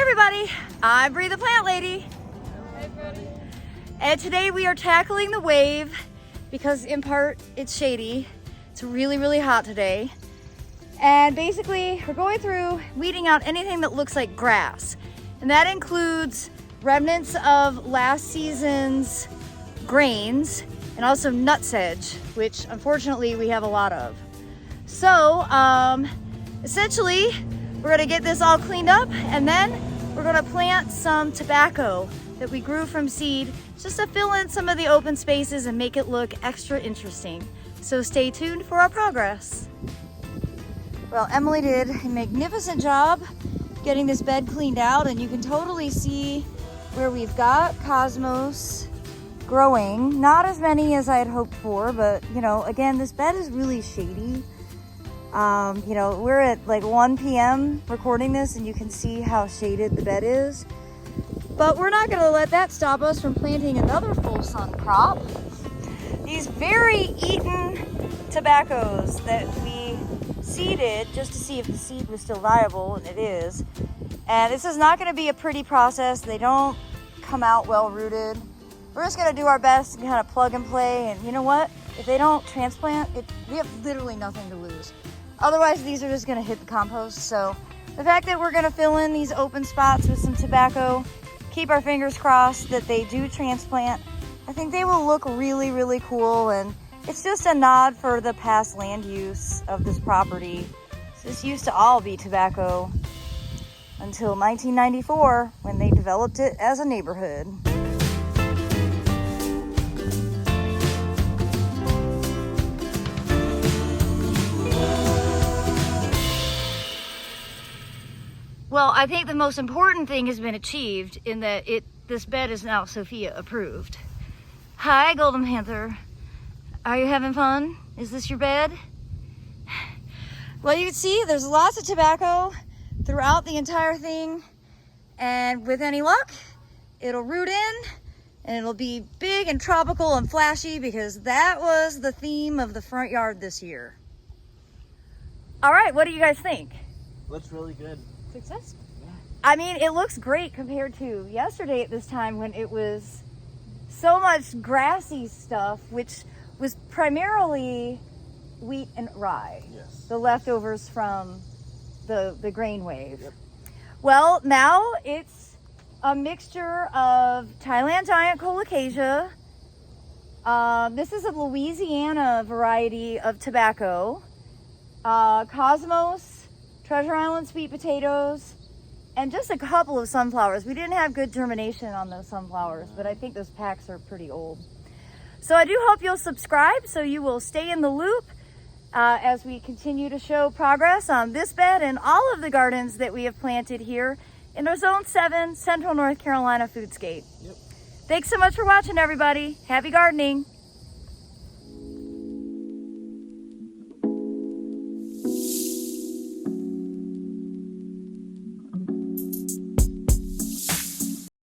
everybody, I'm Bree the Plant Lady. Hey, Freddie. And today we are tackling the wave because in part it's shady. It's really, really hot today. And basically we're going through weeding out anything that looks like grass. And that includes remnants of last season's grains and also nutsedge, which unfortunately we have a lot of. So essentially we're gonna get this all cleaned up and then we're gonna plant some tobacco that we grew from seed just to fill in some of the open spaces and make it look extra interesting. So stay tuned for our progress. Well, Emily did a magnificent job getting this bed cleaned out, and you can totally see where we've got cosmos growing. Not as many as I had hoped for, but you know, again, this bed is really shady. You know, we're at like 1 p.m. recording this and you can see how shaded the bed is. But we're not gonna let that stop us from planting another full sun crop. These very eaten tobaccos that we seeded just to see if the seed was still viable, and it is. And this is not gonna be a pretty process. They don't come out well rooted. We're just gonna do our best to kind of plug and play, and you know what? If they don't transplant, we have literally nothing to lose. Otherwise, these are just gonna hit the compost. So the fact that we're gonna fill in these open spots with some tobacco, keep our fingers crossed that they do transplant. I think they will look really, really cool, and it's just a nod for the past land use of this property. So this used to all be tobacco until 1994 when they developed it as a neighborhood. Well, I think the most important thing has been achieved in that this bed is now Sophia approved. Hi, Golden Panther. Are you having fun? Is this your bed? Well, you can see there's lots of tobacco throughout the entire thing. And with any luck, it'll root in and it'll be big and tropical and flashy because that was the theme of the front yard this year. All right, what do you guys think? Looks really good. Successful. Yeah. I mean, it looks great compared to yesterday at this time when it was so much grassy stuff, which was primarily wheat and rye. Yes. The leftovers from the grain wave. Yep. Well, now it's a mixture of Thailand giant colocasia. This is a Louisiana variety of tobacco. Cosmos, Treasure Island sweet potatoes, and just a couple of sunflowers. We didn't have good germination on those sunflowers, but I think those packs are pretty old. So I do hope you'll subscribe so you will stay in the loop as we continue to show progress on this bed and all of the gardens that we have planted here in our Zone 7 Central North Carolina foodscape. Yep. Thanks so much for watching, everybody. Happy gardening.